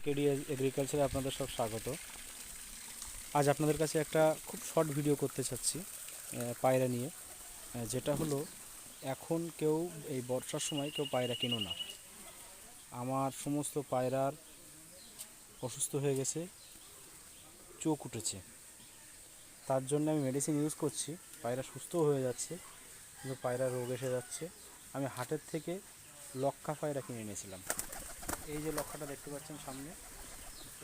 KD এগ্রিকালচারে আপনাদের সব স্বাগত। আজ আপনাদের কাছে একটা খুব শর্ট ভিডিও করতে চাচ্ছি পায়রা নিয়ে, যেটা হলো এখন কেউ এই বর্ষার সময় কেউ পায়রা কিনো না। আমার সমস্ত পায়রার অসুস্থ হয়ে গেছে, চোখ উঠেছে, তার জন্য আমি মেডিসিন ইউজ করছি। পায়রা সুস্থও হয়ে যাচ্ছে, কিন্তু পায়রা রোগ এসে যাচ্ছে। আমি হাটের থেকে লক্ষা পায়রা কিনে এনেছিলাম। এই যে লক্ষাটা দেখতে পাচ্ছেন সামনে,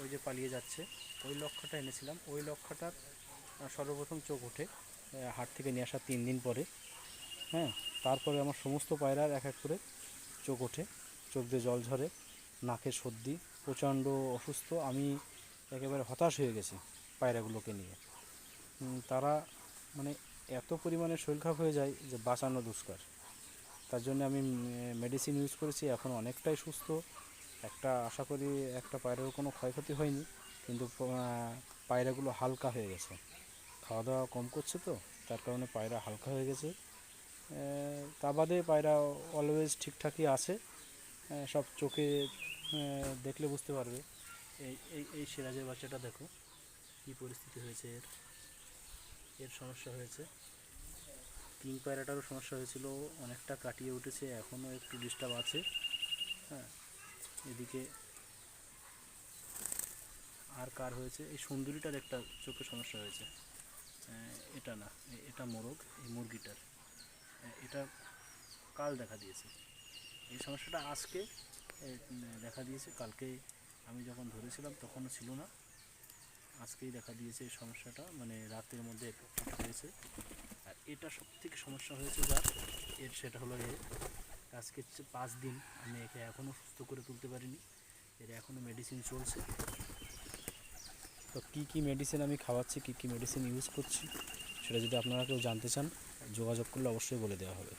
ওই যে পালিয়ে যাচ্ছে, ওই লক্ষাটা এনেছিলাম। ওই লক্ষাটার সর্বপ্রথম চোখ ওঠে হাট থেকে নিয়ে আসার 3 দিন পরে। হ্যাঁ, তারপরে আমার সমস্ত পায়রার এক এক করে চোখ ওঠে, চোখ দিয়ে জল ঝরে, নাকে সর্দি, প্রচণ্ড অসুস্থ। আমি একেবারে হতাশ হয়ে গেছি পায়রাগুলোকে নিয়ে। তারা মানে এত পরিমাণে শরীর খারাপ হয়ে যায় যে বাঁচানো দুষ্কর। তার জন্য আমি মেডিসিন ইউজ করেছি, এখন অনেকটাই সুস্থ। আশা করি একটা পায়রারও কোনো ক্ষয়ক্ষতি হয়নি, কিন্তু পায়রাগুলো হালকা হয়ে গেছে। খাওয়া দাওয়া কম করছে তো, তার কারণে পায়রা হালকা হয়ে গেছে। তা বাদে পায়রা অলওয়েজ ঠিকঠাকই আছে। সব চোখে দেখলে বুঝতে পারবে। এই এই এই সিরাজের বাচ্চাটা দেখো কী পরিস্থিতি হয়েছে, এর সমস্যা হয়েছে। কিং পায়রাটারও সমস্যা হয়েছিল, অনেকটা কাটিয়ে উঠেছে, এখনও একটু ডিস্টার্ব আছে। হ্যাঁ, এদিকে আর কার হয়েছে, এই সুন্দরীটার একটা চোখে সমস্যা হয়েছে। এটা না, এটা মোরগ, এই মুরগিটার এটা কাল দেখা দিয়েছে। এই সমস্যাটা আজকে দেখা দিয়েছে, কালকে আমি যখন ধরেছিলাম তখনও ছিল না, আজকেই দেখা দিয়েছে এই সমস্যাটা, মানে রাতের মধ্যে হয়েছে। আর এটা সব থেকে সমস্যা হয়েছে সেটা হলো আজকে 5 দিন আমি একে এখনও সুস্থ করে তুলতে পারিনি। এর এখনও মেডিসিন চলছে। তো কী কী মেডিসিন আমি খাওয়াচ্ছি, কী কী মেডিসিন ইউজ করছি, সেটা যদি আপনারা কেউ জানতে চান, যোগাযোগ করলে অবশ্যই বলে দেওয়া হবে।